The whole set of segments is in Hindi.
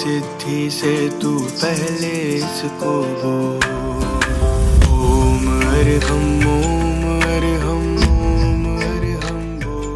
सिद्धि से तू पहले इसको बोल। ओम अरहम ओम अरहम ओम अरहम बोल।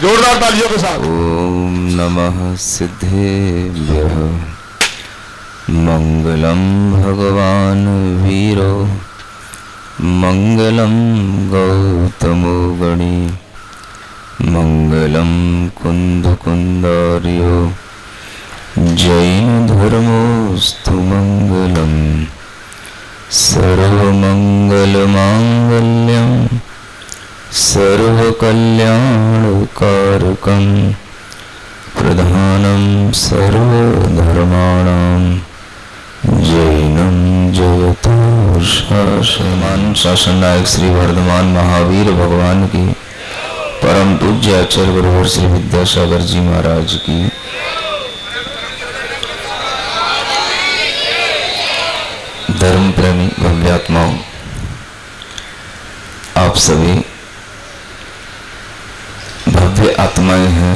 जोरदार तालियों के साथ। ओम नमः सिद्धेभ्यः। मंगलम भगवान वीरो मंगलम गौतमो गणी मंगलम कुंदकुंदार्यो जैन धर्मोस्तु मंगलम सर्वमंगलमांगल्यं सर्वकल्याणकारकं प्रधानं सर्वधर्माणां जैनं जयतु शासमान शासन नायक श्री वर्धमान महावीर भगवान की, परम पूज्य आचार्य गुरुवर श्री विद्यासागर जी महाराज की, धर्म प्रेमी भव्यात्माओं, आप सभी भव्य आत्माएं हैं।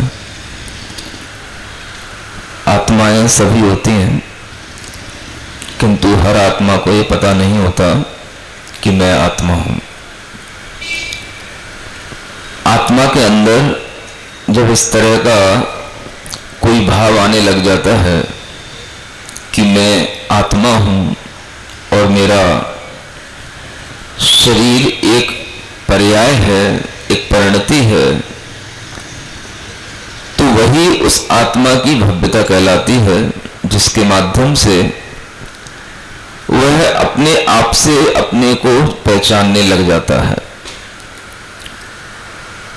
आत्माएं सभी होती हैं, किंतु हर आत्मा को ये पता नहीं होता कि मैं आत्मा हूं। आत्मा के अंदर जब इस तरह का कोई भाव आने लग जाता है कि मैं आत्मा हूं और मेरा शरीर एक पर्याय है, एक परिणति है, तो वही उस आत्मा की भव्यता कहलाती है, जिसके माध्यम से वह अपने आप से अपने को पहचानने लग जाता है।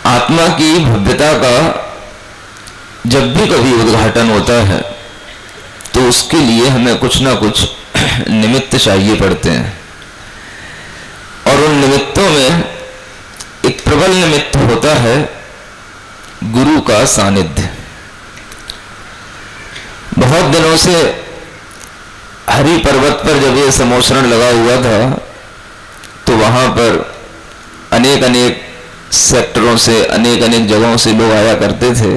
आत्मा की भव्यता का जब भी कभी उद्घाटन होता है तो उसके लिए हमें कुछ ना कुछ निमित्त चाहिए पड़ते हैं, और उन निमित्तों में एक प्रबल निमित्त होता है गुरु का सानिध्य। बहुत दिनों से हरि पर्वत पर जब ये समोसरण लगा हुआ था तो वहां पर अनेक अनेक सेक्टरों से, अनेक अनेक जगहों से लोग आया करते थे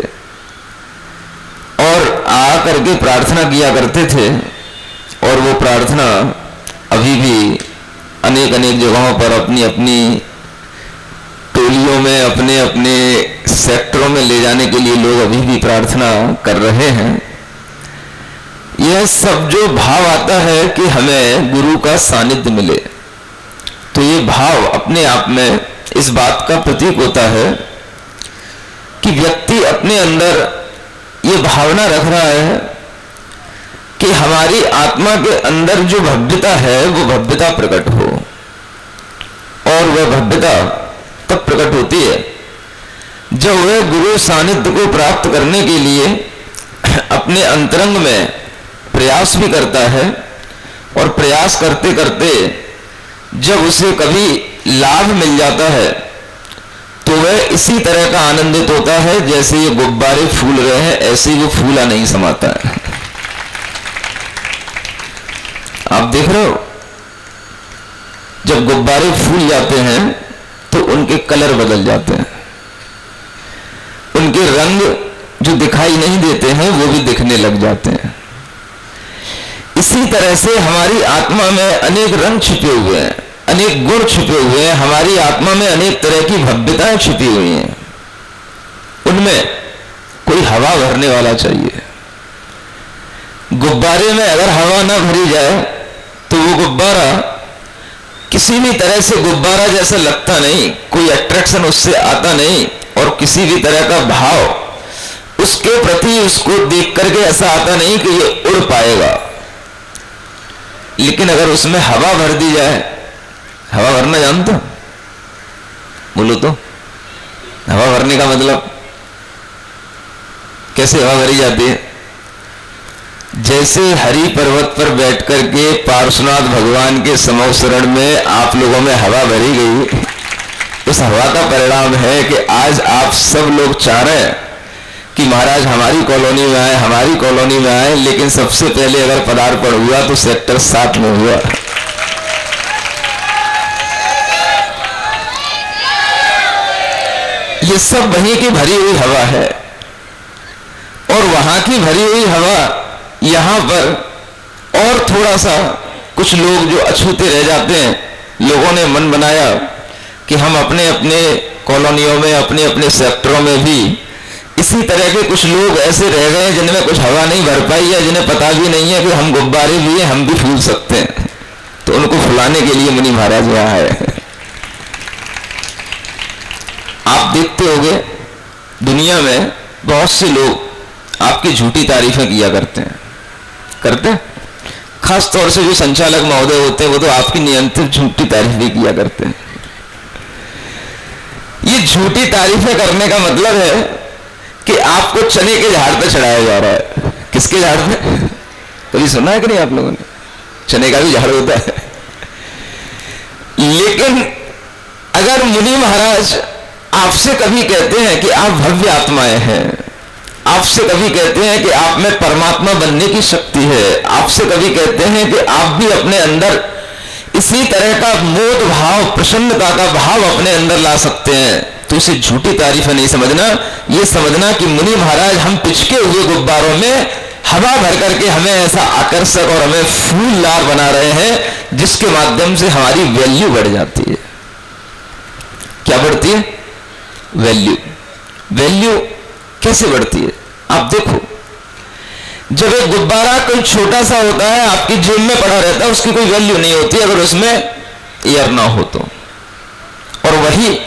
और आ करके प्रार्थना किया करते थे, और वो प्रार्थना अभी भी अनेक अनेक जगहों पर अपनी अपनी टोलियों में, अपने अपने सेक्टरों में ले जाने के लिए लोग अभी भी प्रार्थना कर रहे हैं। यह सब जो भाव आता है कि हमें गुरु का सानिध्य मिले, तो ये भाव अपने आप में इस बात का प्रतीक होता है कि व्यक्ति अपने अंदर ये भावना रख रहा है कि हमारी आत्मा के अंदर जो भव्यता है वो भव्यता प्रकट हो, और वह भव्यता तब प्रकट होती है जब वह गुरु सानिध्य को प्राप्त करने के लिए अपने अंतरंग में प्रयास भी करता है, और प्रयास करते करते जब उसे कभी लाभ मिल जाता है तो वह इसी तरह का आनंदित होता है जैसे ये गुब्बारे फूल रहे हैं, ऐसे ही वो फूला नहीं समाता है। आप देख रहे हो, जब गुब्बारे फूल जाते हैं तो उनके कलर बदल जाते हैं, उनके रंग जो दिखाई नहीं देते हैं वो भी दिखने लग जाते हैं। इसी तरह से हमारी आत्मा में अनेक रंग छिपे हुए हैं, अनेक गुण छिपे हुए हैं, हमारी आत्मा में अनेक तरह की भव्यताएं छिपी हुई हैं। उनमें कोई हवा भरने वाला चाहिए। गुब्बारे में अगर हवा ना भरी जाए तो वो गुब्बारा किसी भी तरह से गुब्बारा जैसा लगता नहीं, कोई अट्रैक्शन उससे आता नहीं, और किसी भी तरह का भाव उसके प्रति उसको देख करके ऐसा आता नहीं कि ये उड़ पाएगा। लेकिन अगर उसमें हवा भर दी जाए, हवा भरना जानते हो? बोलो तो, हवा भरने का मतलब कैसे हवा भरी जाती है? जैसे हरि पर्वत पर बैठ करके पार्श्वनाथ भगवान के समोसरण में आप लोगों में हवा भरी गई, उस हवा का परिणाम है कि आज आप सब लोग चाह रहे हैं कि महाराज हमारी कॉलोनी में आए, हमारी कॉलोनी में आए, लेकिन सबसे पहले अगर पदार्पण हुआ तो सेक्टर 7 में हुआ। ये सब वहीं की भरी हुई हवा है, और वहां की भरी हुई हवा यहां पर और थोड़ा सा कुछ लोग जो अछूते रह जाते हैं, लोगों ने मन बनाया कि हम अपने अपने कॉलोनियों में, अपने अपने सेक्टरों में भी इसी तरह के कुछ लोग ऐसे रह गए जिनमें कुछ हवा नहीं भर पाई है, जिन्हें पता भी नहीं है कि हम गुब्बारे भी हैं, हम भी फूल सकते हैं। तो उनको फुलाने के लिए मुनि महाराज यहाँ है। आप देखते होंगे दुनिया में बहुत से लोग आपकी झूठी तारीफें किया करते हैं, खास तौर से जो संचालक महोदय होते हैं वो तो आपकी नियंत्रित झूठी तारीफें किया करते हैं। ये झूठी तारीफें करने का मतलब है कि आपको चने के झाड़ पे चढ़ाया जा रहा है। किसके झाड़ पे? कभी सुना है कि नहीं आप लोगों ने? चने का भी झाड़ होता है। लेकिन अगर मुनि महाराज आपसे कभी कहते हैं कि आप भव्य आत्माएं हैं, आपसे कभी कहते हैं कि आप में परमात्मा बनने की शक्ति है, आपसे कभी कहते हैं कि आप भी अपने अंदर इसी तरह का मोद भाव, प्रसन्नता का भाव अपने अंदर ला सकते हैं, तो इसे झूठी तारीफ नहीं समझना। ये समझना कि मुनि महाराज हम पिचके हुए गुब्बारों में हवा भर करके हमें ऐसा आकर्षक और हमें फूलदार बना रहे हैं, जिसके माध्यम से हमारी वैल्यू बढ़ जाती है। क्या बढ़ती है? वैल्यू। वैल्यू कैसे बढ़ती है? आप देखो, जब एक गुब्बारा कोई छोटा सा होता है, आपकी जेब में पड़ा रहता है, उसकी कोई वैल्यू नहीं होती अगर उसमें एयर ना हो तो। और वही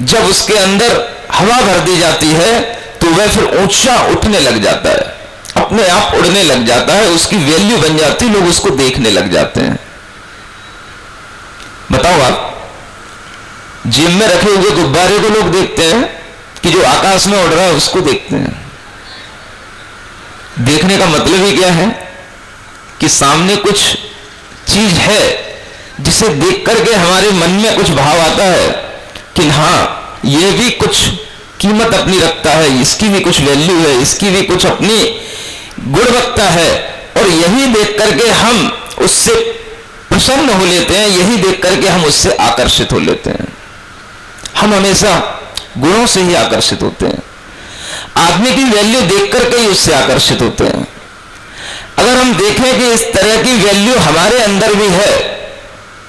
जब उसके अंदर हवा भर दी जाती है तो वह फिर ऊंचा उठने लग जाता है, अपने आप उड़ने लग जाता है, उसकी वैल्यू बन जाती है, लोग उसको देखने लग जाते हैं। बताओ, आप जेब में रखे हुए गुब्बारे को लोग देखते हैं कि जो आकाश में उड़ रहा है उसको देखते हैं। देखने का मतलब ही क्या है कि सामने कुछ चीज है जिसे देख करके हमारे मन में कुछ भाव आता है कि हाँ, ये भी कुछ कीमत अपनी रखता है, इसकी भी कुछ वैल्यू है, इसकी भी कुछ अपनी गुणवत्ता है। और यही देख करके हम उससे प्रसन्न हो लेते हैं, यही देख करके हम उससे आकर्षित हो लेते हैं। हम हमेशा गुणों से ही आकर्षित होते हैं, आदमी की वैल्यू देख करके ही उससे आकर्षित होते हैं। अगर हम देखें कि इस तरह की वैल्यू हमारे अंदर भी है,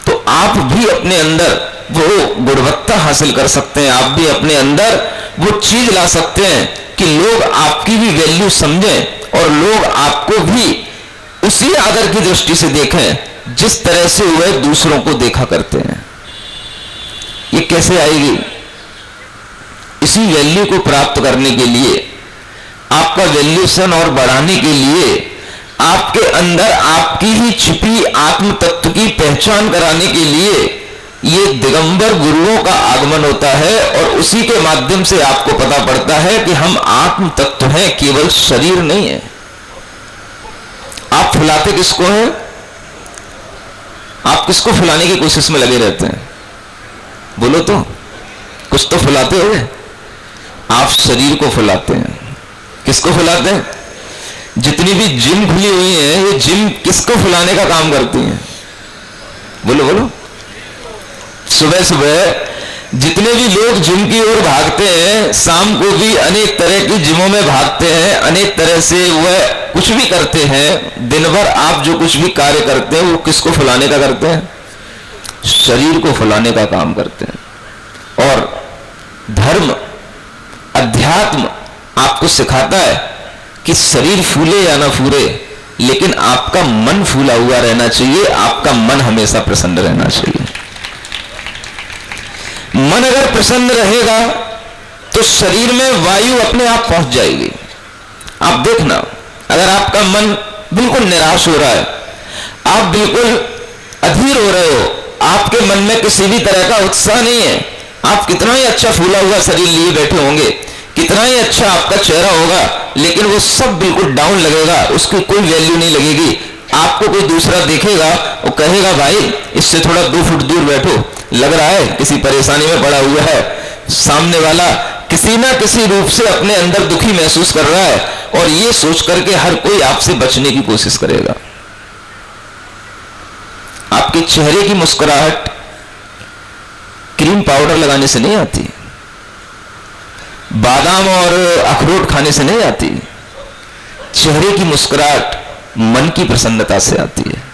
तो आप भी अपने अंदर वो गुणवत्ता हासिल कर सकते हैं, आप भी अपने अंदर वो चीज ला सकते हैं कि लोग आपकी भी वैल्यू समझें और लोग आपको भी उसी आदर की दृष्टि से देखें जिस तरह से वह दूसरों को देखा करते हैं। ये कैसे आएगी? इसी वैल्यू को प्राप्त करने के लिए, आपका वैल्यूशन और बढ़ाने के लिए, आपके अंदर आपकी ही छिपी आत्म तत्व की पहचान कराने के लिए ये दिगंबर गुरुओं का आगमन होता है। और उसी के माध्यम से आपको पता पड़ता है कि हम आत्म तत्व हैं, केवल शरीर नहीं है। आप फुलाते किसको हैं? आप किसको फुलाने की कोशिश में लगे रहते हैं? बोलो तो, कुछ तो फुलाते हो। आप शरीर को फुलाते हैं। किसको फुलाते हैं? जितनी भी जिम खुली हुई है, ये जिम किसको फुलाने का काम करती हैं? बोलो बोलो। सुबह सुबह जितने भी लोग जिम की ओर भागते हैं, शाम को भी अनेक तरह की जिमों में भागते हैं, अनेक तरह से वह कुछ भी करते हैं। दिन भर आप जो कुछ भी कार्य करते हैं वो किसको फुलाने का करते हैं? शरीर को फुलाने का काम करते हैं। और धर्म, अध्यात्म आपको सिखाता है कि शरीर फूले या ना फूले, लेकिन आपका मन फूला हुआ रहना चाहिए, आपका मन हमेशा प्रसन्न रहना चाहिए। मन अगर प्रसन्न रहेगा तो शरीर में वायु अपने आप पहुंच जाएगी। आप देखना, अगर आपका मन बिल्कुल निराश हो रहा है, आप बिल्कुल अधीर हो रहे हो, आपके मन में किसी भी तरह का उत्साह नहीं है, आप कितना ही अच्छा फूला हुआ शरीर लिए बैठे होंगे, कितना ही अच्छा आपका चेहरा होगा, लेकिन वो सब बिल्कुल डाउन लगेगा, उसकी कोई वैल्यू नहीं लगेगी। आपको कोई दूसरा देखेगा, वो कहेगा भाई इससे थोड़ा 2 फुट दूर बैठो, लग रहा है किसी परेशानी में पड़ा हुआ है। सामने वाला किसी ना किसी रूप से अपने अंदर दुखी महसूस कर रहा है, और ये सोच करके हर कोई आपसे बचने की कोशिश करेगा। आपके चेहरे की मुस्कुराहट क्रीम पाउडर लगाने से नहीं आती, बादाम और अखरोट खाने से नहीं आती। चेहरे की मुस्कुराहट मन की प्रसन्नता से आती है।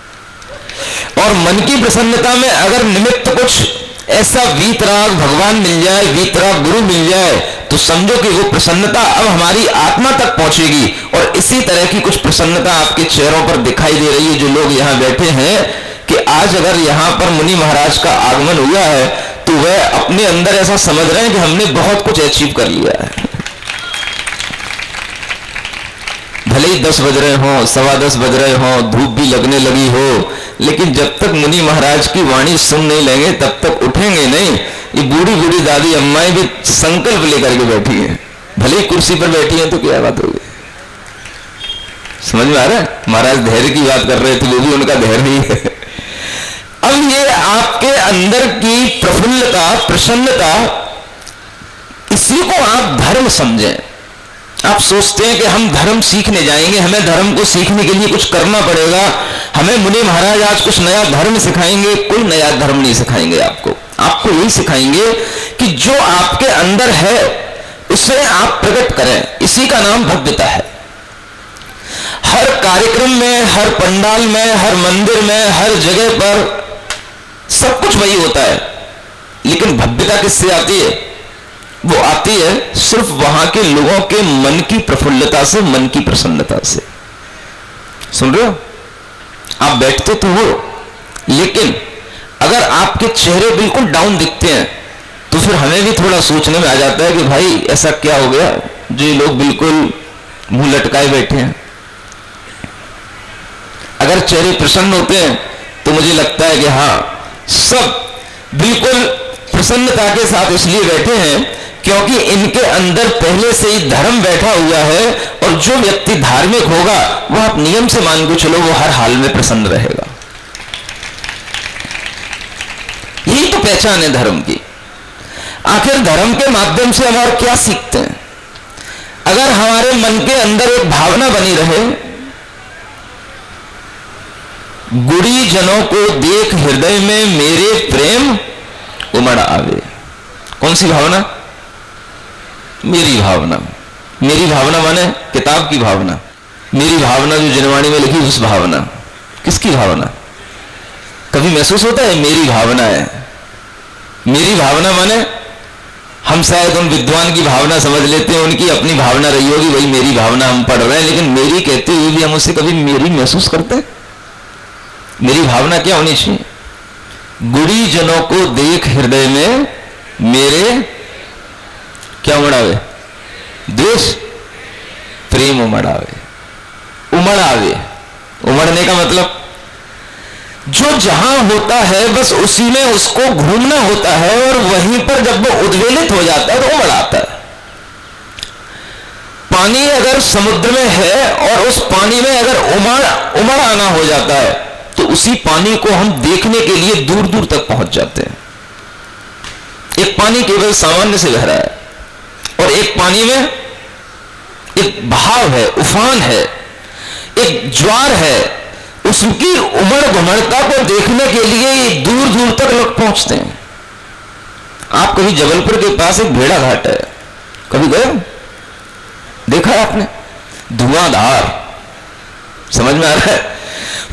और मन की प्रसन्नता में अगर निमित्त कुछ ऐसा वीतराग भगवान मिल जाए, वीतराग गुरु मिल जाए, तो समझो कि वो प्रसन्नता अब हमारी आत्मा तक पहुंचेगी। और इसी तरह की कुछ प्रसन्नता आपके चेहरों पर दिखाई दे रही है। जो लोग यहां बैठे हैं कि आज अगर यहां पर मुनि महाराज का आगमन हुआ है, तो वह अपने अंदर ऐसा समझ रहे हैं कि हमने बहुत कुछ अचीव कर लिया है। भले ही 10 बज रहे हो, 10:15 बज रहे हो, धूप भी लगने लगी हो, लेकिन जब तक मुनि महाराज की वाणी सुन नहीं लेंगे तब तक उठेंगे नहीं। ये बूढ़ी बूढ़ी दादी अम्माएं भी संकल्प लेकर के बैठी हैं, भले ही कुर्सी पर बैठी हैं तो क्या बात होगी। समझ में आ रहा है? महाराज धैर्य की बात कर रहे थे, वो भी उनका धैर्य ही है। अब ये आपके अंदर की प्रफुल्लता, प्रसन्नता, इसी को आप धर्म समझें। आप सोचते हैं कि हम धर्म सीखने जाएंगे, हमें धर्म को सीखने के लिए कुछ करना पड़ेगा, हमें मुनि महाराज आज कुछ नया धर्म सिखाएंगे। कोई नया धर्म नहीं सिखाएंगे आपको यही सिखाएंगे कि जो आपके अंदर है उसे आप प्रकट करें। इसी का नाम भव्यता है। हर कार्यक्रम में, हर पंडाल में, हर मंदिर में, हर जगह पर सब कुछ वही होता है, लेकिन भव्यता किससे आती है? वो आती है सिर्फ वहां के लोगों के मन की प्रफुल्लता से, मन की प्रसन्नता से। सुन रहे हो? आप बैठते तो हो, लेकिन अगर आपके चेहरे बिल्कुल डाउन दिखते हैं तो फिर हमें भी थोड़ा सोचने में आ जाता है कि भाई ऐसा क्या हो गया जो ये लोग बिल्कुल मुंह लटकाए बैठे हैं। अगर चेहरे प्रसन्न होते हैं तो मुझे लगता है कि हाँ, सब बिल्कुल प्रसन्नता के साथ इसलिए बैठे हैं क्योंकि इनके अंदर पहले से ही धर्म बैठा हुआ है। और जो व्यक्ति धार्मिक होगा वो आप नियम से मान के चलो, वो हर हाल में प्रसन्न रहेगा। यही तो पहचान है धर्म की। आखिर धर्म के माध्यम से हम और क्या सीखते हैं? अगर हमारे मन के अंदर एक भावना बनी रहे, गुड़ी जनों को देख हृदय में मेरे प्रेम उमड़ आवे। कौन सी भावना? मेरी भावना। मेरी भावना माने किताब की भावना। मेरी भावना जो जनवाणी में लिखी उस भावना। किसकी भावना? कभी महसूस होता है मेरी भावना है? मेरी भावना माने हम शायद उन विद्वान की भावना समझ लेते हैं, उनकी अपनी भावना रही होगी, वही मेरी भावना हम पढ़ रहे हैं, लेकिन मेरी कहते हुए भी हम उससे कभी मेरी महसूस करते हैं? मेरी भावना क्या होनी चाहिए? गुड़ी जनों को देख हृदय में मेरे क्या उमड़ आवे? द्वेष प्रेम उमड़ आवे। उमड़ आवे, उमड़ने का मतलब जो जहां होता है बस उसी में उसको घूमना होता है, और वहीं पर जब वो उद्वेलित हो जाता है तो उमड़ आता है। पानी अगर समुद्र में है और उस पानी में अगर उमड़ आना हो जाता है तो उसी पानी को हम देखने के लिए दूर दूर तक पहुंच जाते हैं। एक पानी केवल सामान्य से बह रहा है और एक पानी में एक बहाव है, उफान है, एक ज्वार है। उसकी उमड़ घुमड़ता को देखने के लिए दूर दूर तक लोग पहुंचते हैं। आप कभी जबलपुर के पास एक भेड़ा घाट है, कभी गए? देखा है आपने? धुआंधार, समझ में आ रहा है?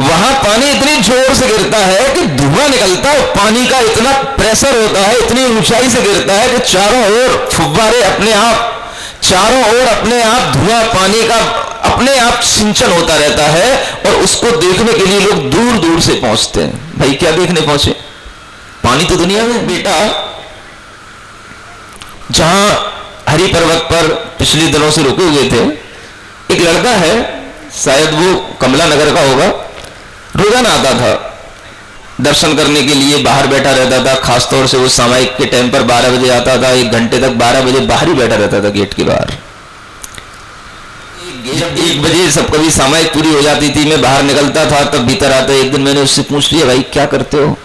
वहां पानी इतनी जोर से गिरता है कि धुआं निकलता है। पानी का इतना प्रेशर होता है, इतनी ऊंचाई से गिरता है कि चारों ओर फुव्वारे अपने आप, चारों ओर अपने आप धुआं पानी का अपने आप सिंचन होता रहता है। और उसको देखने के लिए लोग दूर दूर से पहुंचते हैं। भाई क्या देखने पहुंचे? पानी तो दुनिया में बेटा, जहां हरि पर्वत पर पिछले दिनों से रुके हुए थे, एक लड़का है, शायद वो कमला नगर का होगा, रोजाना आता था दर्शन करने के लिए, बाहर बैठा रहता था। खासतौर से वो सामायिक के टाइम पर 12 बजे आता था, 1 घंटे तक 12 बजे बाहर ही बैठा रहता था गेट के बाहर। जब 1 बजे सब कभी सामायिक पूरी हो जाती थी, मैं बाहर निकलता था, तब भीतर आता। एक दिन मैंने उससे पूछ लिया, भाई क्या करते हो,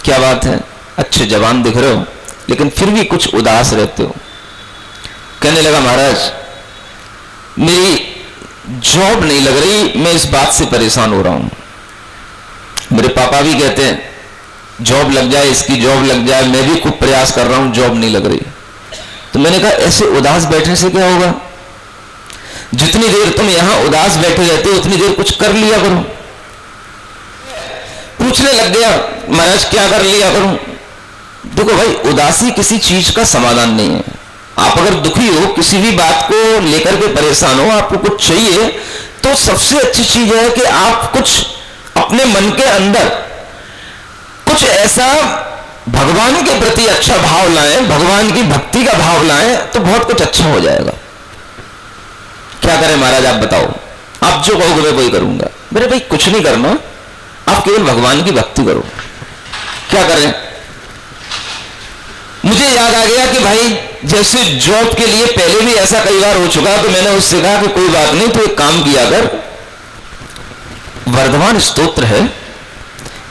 क्या बात है? अच्छे जवान दिख रहे हो लेकिन फिर भी कुछ उदास रहते हो। कहने लगा, महाराज मेरी जॉब नहीं लग रही, मैं इस बात से परेशान हो रहा हूं। मेरे पापा भी कहते हैं जॉब लग जाए, इसकी जॉब लग जाए, मैं भी खूब प्रयास कर रहा हूं, जॉब नहीं लग रही। तो मैंने कहा ऐसे उदास बैठने से क्या होगा? जितनी देर तुम यहां उदास बैठे रहते हो उतनी देर कुछ कर लिया करो। पूछने लग गया, महाराज क्या कर लिया करूं? देखो भाई, उदासी किसी चीज का समाधान नहीं है। आप अगर दुखी हो, किसी भी बात को लेकर के परेशान हो, आपको कुछ चाहिए, तो सबसे अच्छी चीज है कि आप कुछ अपने मन के अंदर कुछ ऐसा भगवान के प्रति अच्छा भाव लाएं, भगवान की भक्ति का भाव लाएं, तो बहुत कुछ अच्छा हो जाएगा। क्या करें महाराज आप बताओ? आप जो कहोगे मैं वही करूंगा। मेरे भाई कुछ नहीं करना, आप केवल भगवान की भक्ति करो। क्या करें? मुझे याद आ गया कि भाई जैसे जॉब के लिए पहले भी ऐसा कई बार हो चुका, तो मैंने उससे कहा कि कोई बात नहीं, तो एक काम किया कर, वर्धमान स्तोत्र है,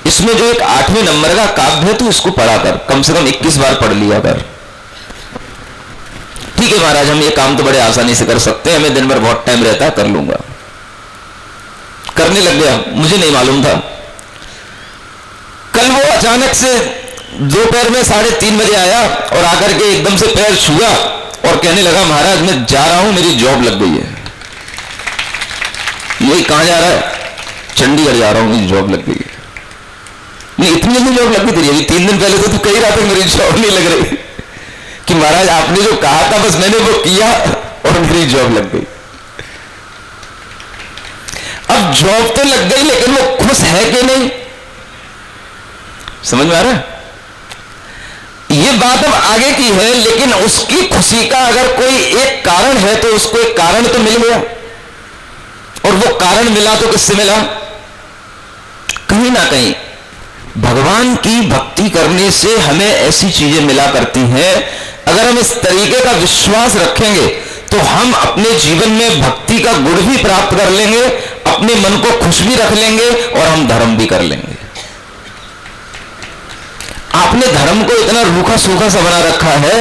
इसमें जो एक 8वें नंबर का काव्य है, तो इसको पढ़ा कर, कम से कम 21 बार पढ़ लिया कर। ठीक ठीक है महाराज, हम ये काम तो बड़े आसानी से कर सकते हैं, हमें दिन भर बहुत टाइम रहता है, कर लूंगा। करने लग गया, मुझे नहीं मालूम था। कल वो अचानक से दोपहर में 3:30 बजे आया और आकर के एकदम से पैर छुआ और कहने लगा, महाराज मैं जा रहा हूं, मेरी जॉब लग गई है। ये कहां जा रहा है? चंडीगढ़ जा रहा हूं, मेरी जॉब लग गई है। नहीं, इतनी जल्दी जॉब लग गई तेरी? 3 दिन पहले तो तू कही रहा था मेरी जॉब नहीं लग रही। कि महाराज आपने जो कहा था बस मैंने वो किया और मेरी जॉब लग गई। अब जॉब तो लग गई, लेकिन वो खुश है कि नहीं? समझ में आ रहा है? ये बात अब आगे की है, लेकिन उसकी खुशी का अगर कोई एक कारण है तो उसको एक कारण तो मिल गया। और वो कारण मिला तो किससे मिला? कहीं ना कहीं भगवान की भक्ति करने से हमें ऐसी चीजें मिला करती हैं। अगर हम इस तरीके का विश्वास रखेंगे तो हम अपने जीवन में भक्ति का गुण भी प्राप्त कर लेंगे, अपने मन को खुश भी रख लेंगे और हम धर्म भी कर लेंगे। आपने धर्म को इतना रूखा सूखा सा बना रखा है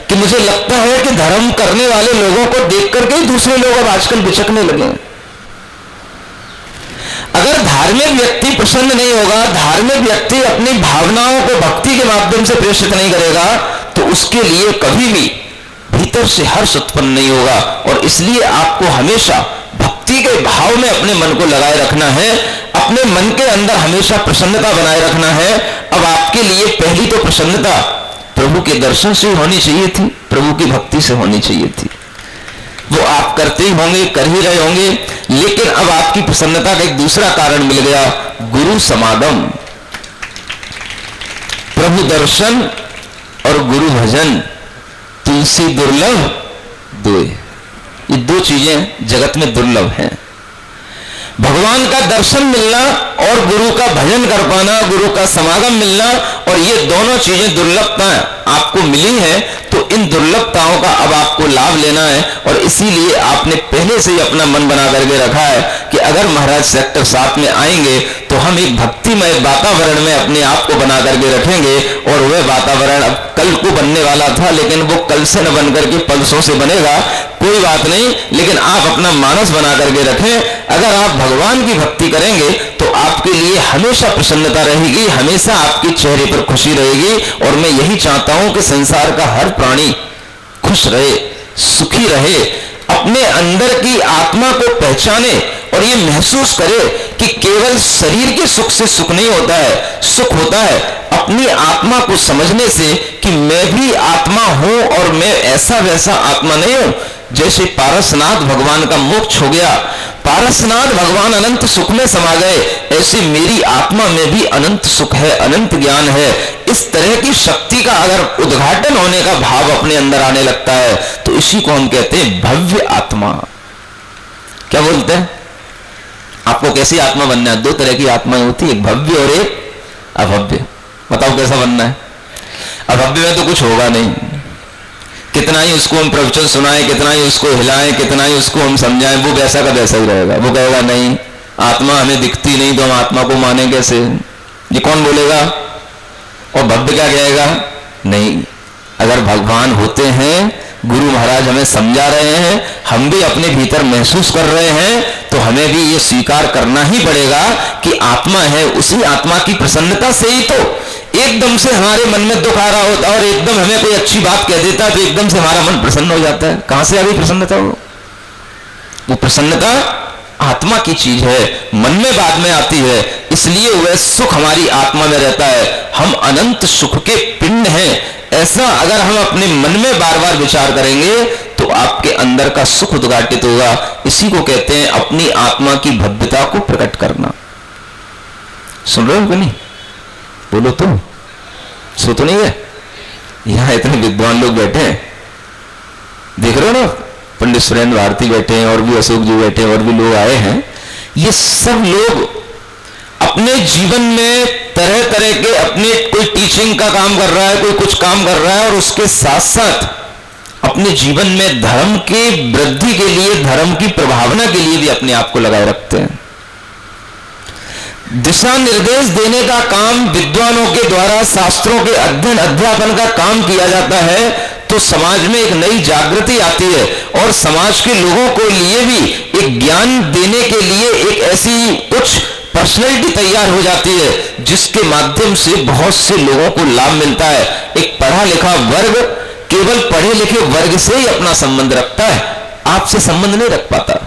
कि मुझे लगता है कि धर्म करने वाले लोगों को देख करके ही दूसरे लोग अब आजकल बिचकने लगे। अगर धार्मिक व्यक्ति प्रसन्न नहीं होगा, धार्मिक व्यक्ति अपनी भावनाओं को भक्ति के माध्यम से प्रेषित नहीं करेगा, तो उसके लिए कभी भी भीतर से हर्ष उत्पन्न नहीं होगा। और इसलिए आपको हमेशा भक्ति के भाव में अपने मन को लगाए रखना है, अपने मन के अंदर हमेशा प्रसन्नता बनाए रखना है। अब आपके लिए पहली तो प्रसन्नता प्रभु के दर्शन से होनी चाहिए थी, प्रभु की भक्ति से होनी चाहिए थी। वो आप करते ही होंगे, कर ही रहे होंगे, लेकिन अब आपकी प्रसन्नता का एक दूसरा कारण मिल गया, गुरु समागम। प्रभु दर्शन और गुरु भजन, तुलसी दुर्लभ दोए। ये दो चीजें जगत में दुर्लभ हैं। भगवान का दर्शन मिलना और गुरु का भजन कर पाना, गुरु का समागम मिलना, और ये दोनों चीजें दुर्लभताएं आपको मिली हैं, तो इन दुर्लभताओं का अब आपको लाभ लेना है। और इसीलिए आपने पहले से ही अपना मन बना करके रखा है कि अगर महाराज सेक्टर 7 में आएंगे तो हम एक भक्तिमय वातावरण में अपने आप को बना करके रखेंगे। और वह वातावरण अब कल को बनने वाला था, लेकिन वो कल से न बन करके परसों से बनेगा, कोई बात नहीं, लेकिन आप अपना मानस बना करके रखें। अगर आप भगवान की भक्ति करेंगे तो आपके लिए हमेशा प्रसन्नता रहेगी, हमेशा आपके चेहरे पर खुशी रहेगी। और मैं यही चाहता हूं कि संसार का हर प्राणी खुश रहे, सुखी रहे, अपने अंदर की आत्मा को पहचाने और ये महसूस करे कि केवल शरीर के सुख से सुख नहीं होता है, सुख होता है अपनी आत्मा को समझने से कि मैं भी आत्मा हूं और मैं ऐसा वैसा आत्मा नहीं हूं। जैसे पारसनाथ भगवान का मोक्ष हो गया, पारसनाथ भगवान अनंत सुख में समा गए, ऐसे मेरी आत्मा में भी अनंत सुख है, अनंत ज्ञान है। इस तरह की शक्ति का अगर उद्घाटन होने का भाव अपने अंदर आने लगता है तो इसी को हम कहते हैं भव्य आत्मा। क्या बोलते हैं? आपको कैसी आत्मा बनना है? 2 तरह की आत्माएं होती है, एक भव्य और एक अभव्य। बताओ कैसा बनना है? अभव्य में तो कुछ होगा नहीं, कितना ही उसको हम प्रवचन सुनाएं, कितना ही उसको हिलाएं, कितना ही उसको हम समझाएं, वो वैसा का वैसा ही रहेगा। वो कहेगा नहीं, आत्मा हमें दिखती नहीं तो हम आत्मा को माने कैसे? ये कौन बोलेगा? और भव्य क्या कहेगा? नहीं, अगर भगवान होते हैं, गुरु महाराज हमें समझा रहे हैं, हम भी अपने भीतर महसूस कर रहे हैं, तो हमें भी ये स्वीकार करना ही पड़ेगा कि आत्मा है। उसी आत्मा की प्रसन्नता से ही तो एकदम से हमारे मन में दुख आ रहा होता है और एकदम हमें कोई अच्छी बात कह देता है तो एकदम से हमारा मन प्रसन्न हो जाता है। कहां से आ गई प्रसन्नता? वो प्रसन्नता आत्मा की चीज है, मन में बाद में आती है, इसलिए वह सुख हमारी आत्मा में रहता है। हम अनंत सुख के पिंड हैं, ऐसा अगर हम अपने मन में बार बार विचार करेंगे तो आपके अंदर का सुख उद्घाटित होगा। इसी को कहते हैं अपनी आत्मा की भव्यता को प्रकट करना। सुन रहे हो कि नहीं? बोलो तो, सो तो नहीं है? यहां इतने विद्वान लोग बैठे हैं, देख रहे हो ना, पंडित सुरेंद्र भारती बैठे हैं और भी अशोक जी बैठे हैं और भी लोग आए हैं। ये सब लोग अपने जीवन में तरह तरह के अपने, कोई टीचिंग का काम कर रहा है, कोई कुछ काम कर रहा है, और उसके साथ साथ अपने जीवन में धर्म की वृद्धि के लिए, धर्म की प्रभावना के लिए भी अपने आप को लगाए रखते हैं। दिशा निर्देश देने का काम विद्वानों के द्वारा शास्त्रों के अध्ययन अध्यापन का काम किया जाता है, तो समाज में एक नई जागृति आती है और समाज के लोगों को लिए भी एक ज्ञान देने के लिए एक ऐसी कुछ पर्सनैलिटी तैयार हो जाती है जिसके माध्यम से बहुत से लोगों को लाभ मिलता है। एक पढ़ा लिखा वर्ग केवल पढ़े लिखे वर्ग से ही अपना संबंध रखता है, आपसे संबंध नहीं रख पाता।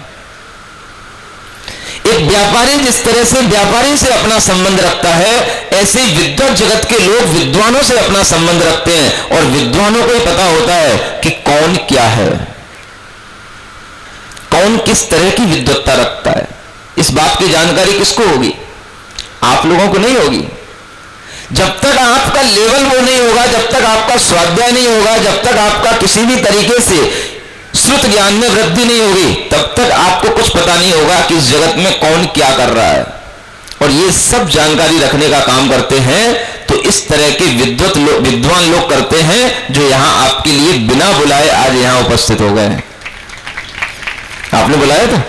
एक व्यापारी जिस तरह से व्यापारी से अपना संबंध रखता है, ऐसे विद्वत जगत के लोग विद्वानों से अपना संबंध रखते हैं और विद्वानों को ही पता होता है कि कौन क्या है, कौन किस तरह की विद्वत्ता रखता है। इस बात की जानकारी किसको होगी? आप लोगों को नहीं होगी। जब तक आपका लेवल वो नहीं होगा, जब तक आपका स्वाध्याय नहीं होगा, जब तक आपका किसी भी तरीके से श्रुत ज्ञान में वृद्धि नहीं होगी, तब तक आपको कुछ पता नहीं होगा कि इस जगत में कौन क्या कर रहा है। और ये सब जानकारी रखने का काम करते हैं तो इस तरह के विद्वान लोग करते हैं जो यहां आपके लिए बिना बुलाए आज यहां उपस्थित हो गए हैं। आपने बुलाया था,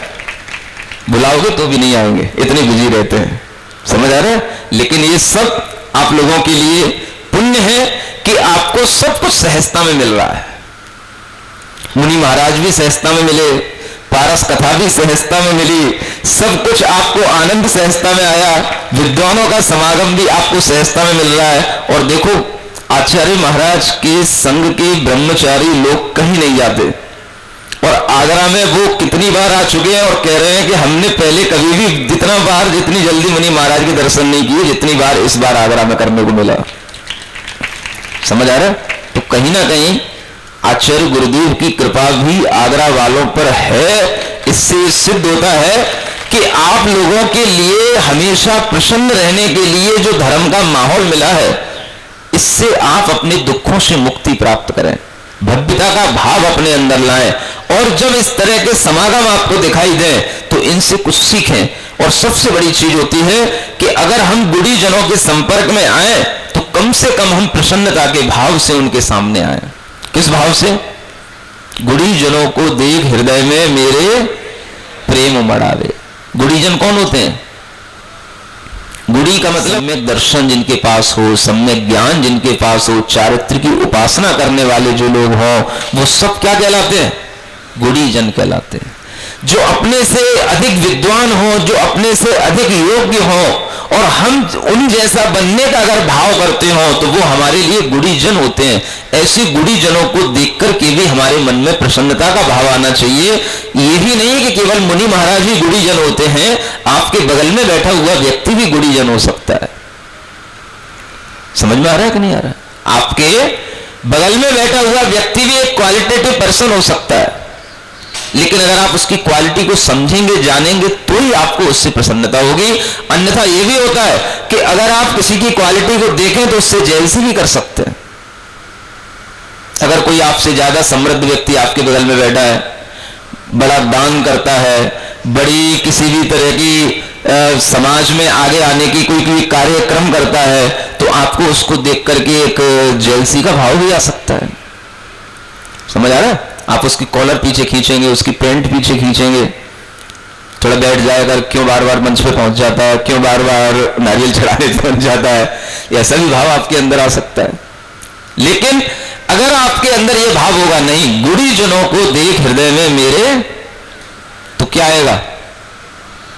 बुलाओगे तो भी नहीं आएंगे, इतने बिजी रहते हैं, समझ आ रहा है। लेकिन ये सब आप लोगों के लिए पुण्य है कि आपको सब कुछ सहजता में मिल रहा है। मुनि महाराज भी सहजता में मिले, पारस कथा भी सहजता में मिली, सब कुछ आपको आनंद सहजता में आया, विद्वानों का समागम भी आपको सहजता में मिल रहा है। और देखो आचार्य महाराज के संग के ब्रह्मचारी लोग कहीं नहीं जाते और आगरा में वो कितनी बार आ चुके हैं और कह रहे हैं कि हमने पहले कभी भी जितनी जल्दी मुनि महाराज के दर्शन नहीं किए जितनी बार इस बार आगरा में करने को मिला। समझ आ रहा है? तो कहीं ना कहीं आचार्य गुरुदेव की कृपा भी आगरा वालों पर है। इससे सिद्ध होता है कि आप लोगों के लिए हमेशा प्रसन्न रहने के लिए जो धर्म का माहौल मिला है, इससे आप अपने दुखों से मुक्ति प्राप्त करें, भव्यता का भाव अपने अंदर लाएं और जब इस तरह के समागम आपको दिखाई दें तो इनसे कुछ सीखें। और सबसे बड़ी चीज होती है कि अगर हम गुरुजनों के संपर्क में आए तो कम से कम हम प्रसन्नता के भाव से उनके सामने आए। किस भाव से? गुरुजनों को देख हृदय में मेरे प्रेम उमड़ावे। गुरुजन कौन होते हैं? गुड़ी का मतलब सम्यक दर्शन जिनके पास हो, सम्यक ज्ञान जिनके पास हो, चारित्र की उपासना करने वाले जो लोग हों, वो सब क्या कहलाते हैं? गुड़ीजन कहलाते हैं। जो अपने से अधिक विद्वान हो, जो अपने से अधिक योग्य हो और हम उन जैसा बनने का अगर भाव करते हो तो वो हमारे लिए गुड़ीजन होते हैं। ऐसे गुड़ीजनों को देख करके भी हमारे मन में प्रसन्नता का भाव आना चाहिए। ये भी नहीं कि केवल मुनि महाराज ही गुड़ीजन होते हैं, आपके बगल में बैठा हुआ व्यक्ति भी गुड़ीजन हो सकता है। समझ में आ रहा है कि नहीं आ रहा? आपके बगल में बैठा हुआ व्यक्ति भी एक क्वालिटेटिव पर्सन हो सकता है, लेकिन अगर आप उसकी क्वालिटी को समझेंगे, जानेंगे तो ही आपको उससे प्रसन्नता होगी। अन्यथा यह भी होता है कि अगर आप किसी की क्वालिटी को देखें तो उससे जेलसी भी कर सकते हैं। अगर कोई आपसे ज्यादा समृद्ध व्यक्ति आपके बगल में बैठा है, बड़ा दान करता है, बड़ी किसी भी तरह की समाज में आगे आने की कोई कार्यक्रम करता है, तो आपको उसको देख करके एक जेलसी का भाव भी आ सकता है। समझ आ रहा है? आप उसकी कॉलर पीछे खींचेंगे, उसकी पैंट पीछे खींचेंगे, थोड़ा बैठ जाएगा, क्यों बार बार मंच पे पहुंच जाता है, क्यों बार बार नारियल चढ़ाने पहुंच जाता है, ऐसा भी भाव आपके अंदर आ सकता है। लेकिन अगर आपके अंदर यह भाव होगा, नहीं गुरुजनों को देख हृदय में मेरे, तो क्या आएगा?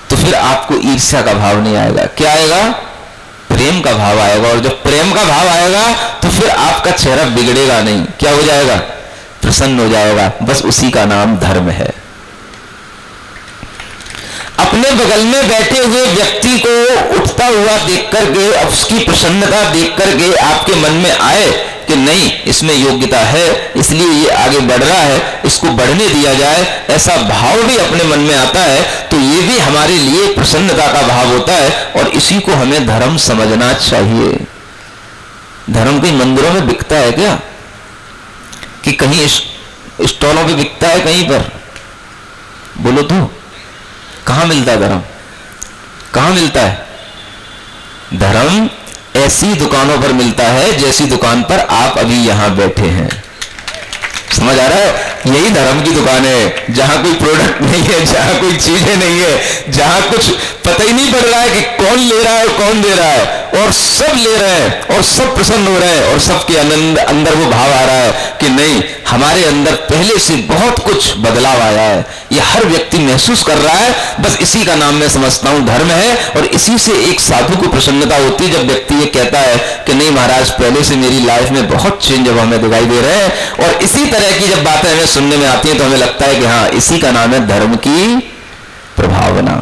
तो फिर आपको ईर्ष्या का भाव नहीं आएगा। क्या आएगा? प्रेम का भाव आएगा। और जब प्रेम का भाव आएगा तो फिर आपका चेहरा बिगड़ेगा नहीं। क्या हो जाएगा? प्रसन्न हो जाएगा। बस उसी का नाम धर्म है। अपने बगल में बैठे हुए व्यक्ति को उठता हुआ देख करके, उसकी प्रसन्नता देख करके आपके मन में आए कि नहीं, इसमें योग्यता है, इसलिए ये आगे बढ़ रहा है, इसको बढ़ने दिया जाए, ऐसा भाव भी अपने मन में आता है, तो ये भी हमारे लिए प्रसन्नता का भाव होता है। और इसी को हमें धर्म समझना चाहिए। धर्म कहीं मंदिरों में बिकता है क्या? कि कहीं स्टॉलों पे बिकता है? कहीं पर बोलो तो, कहां मिलता है धर्म? कहां मिलता है धर्म? ऐसी दुकानों पर मिलता है जैसी दुकान पर आप अभी यहां बैठे हैं। समझ आ रहा है? यही धर्म की दुकान है, जहां कोई प्रोडक्ट नहीं है, जहां कोई चीजें नहीं है, जहां कुछ पता ही नहीं पड़ रहा है कि कौन ले रहा है और कौन दे रहा है, और सब ले रहे हैं और सब प्रसन्न हो रहे हैं, और सबके अंदर वो भाव आ रहा है कि नहीं, हमारे अंदर पहले से बहुत कुछ बदलाव आया है। ये हर व्यक्ति महसूस कर रहा है। बस इसी का नाम मैं समझता हूं धर्म है, और इसी से एक साधु को प्रसन्नता होती है जब व्यक्ति ये कहता है कि नहीं महाराज, पहले से मेरी लाइफ में बहुत चेंज अब हमें दिखाई दे रहे हैं। और इसी तरह की जब बातें हमें सुनने में आती हैं तो हमें लगता है कि हाँ, इसी का नाम है धर्म की प्रभावना।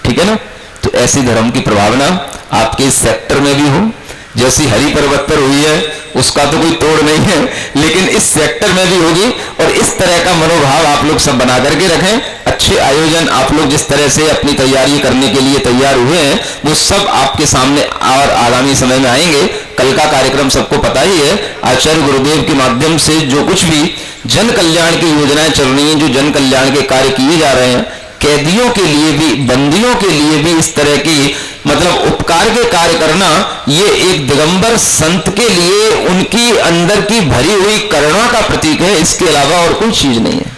ठीक है ना? तो ऐसी धर्म की प्रभावना आपके इस सेक्टर में भी हो, जैसी हरि पर्वत पर हुई है उसका तो कोई तोड़ नहीं है, लेकिन इस सेक्टर में भी होगी। और इस तरह का मनोभाव आप लोग सब बना करके रखें। अच्छे आयोजन आप लोग जिस तरह से अपनी तैयारी करने के लिए तैयार हुए हैं, वो सब आपके सामने और आगामी समय में आएंगे। कल का कार्यक्रम सबको पता ही है। आचार्य गुरुदेव के माध्यम से जो कुछ भी जन कल्याण की योजनाएं चल रही हैं, जो जन कल्याण के कार्य किए जा रहे हैं, कैदियों के लिए भी, बंदियों के लिए भी इस तरह की मतलब उपकार के कार्य करना, ये एक दिगंबर संत के लिए उनकी अंदर की भरी हुई करुणा का प्रतीक है। इसके अलावा और कोई चीज नहीं है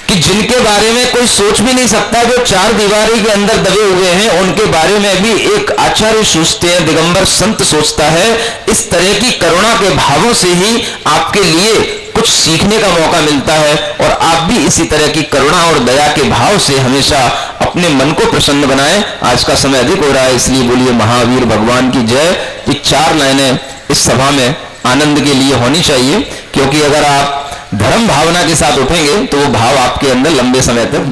कि जिनके बारे में कोई सोच भी नहीं सकता, जो चार दीवारी के अंदर दबे हुए हैं, उनके बारे में भी एक आचार्य सोचते हैं, दिगंबर संत सोचता है। इस तरह की करुणा के भावों से ही आपके लिए कुछ सीखने का मौका मिलता है, और आप भी इसी तरह की करुणा और दया के भाव से हमेशा अपने मन को प्रसन्न बनाएं। आज का समय अधिक हो रहा है, इसलिए बोलिए महावीर भगवान की जय। ये चार लाइनें इस सभा में आनंद के लिए होनी चाहिए, क्योंकि अगर आप धर्म भावना के साथ उठेंगे तो वो भाव आपके अंदर लंबे समय तक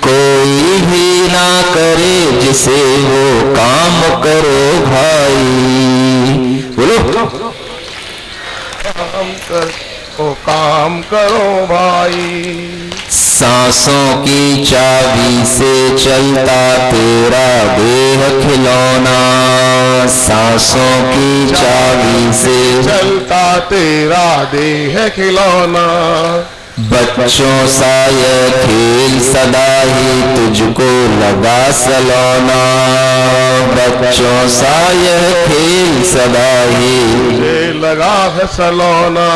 कोई भी ना करे जिसे वो काम करो भाई। बोलो काम करो भाई। सांसों की चाबी से चलता तेरा देह खिलौना, सांसों की चाबी से चलता तेरा देह खिलौना। बच्चों सा यह खेल सदा ही तुझको लगा सलोना, बच्चों सा यह खेल सदा ही तुझे लगा है सलोना।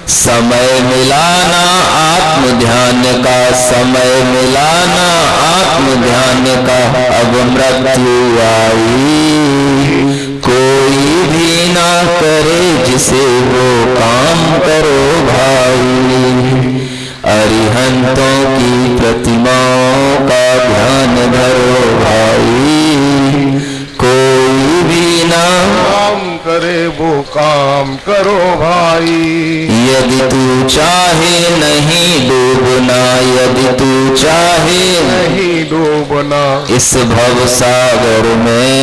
समय मिलाना आत्म ध्यान का, समय मिलाना आत्म ध्यान का, अब मृत्यु आई कोई भी ना करे जिसे वो काम करो भाई। अरिहंतों की प्रतिमाओं का ध्यान धरो भाई, कोई भी ना काम करे वो काम करो भाई। यदि तू चाहे नहीं डूबना, यदि तू चाहे नहीं डूबना इस भव सागर में,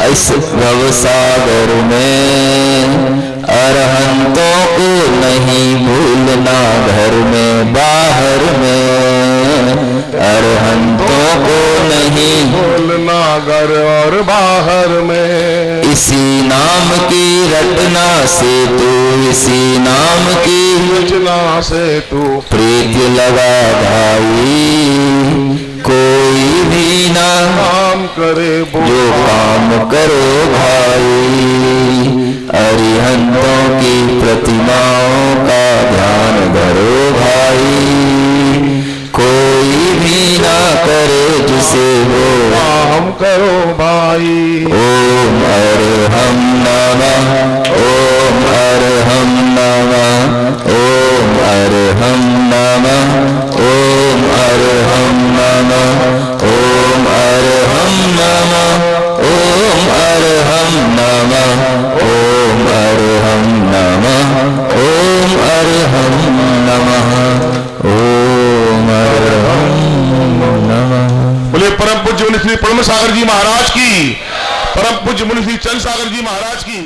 इस भव सागर में अरहंतों को नहीं भूलना, घर में बाहर में अरहंतों को नहीं भूलना, घर और बाहर में। इसी नाम की रटना से तू, इसी नाम की रचना से तू प्रीत लगा भाई, कोई भी ना काम करे वो जो काम करो भाई। अरिहंतों की प्रतिमाओं का ध्यान धरो भाई, कोई भी ना करे जिसे वो काम करो भाई। ओम अरहम नमः, ओम अरहम नमः, ओम अरहम नमः, ओम अरहम नमः, ओम अरहम नमः, ओम अरहम नमः, ओम अरहम नमः, ओम अरहम नमः, ओम अरहम नमः। बोले परम पूज्य मुनि श्री परम सागर जी महाराज की, परम पूज्य मुनि श्री चंद्र सागर जी महाराज की।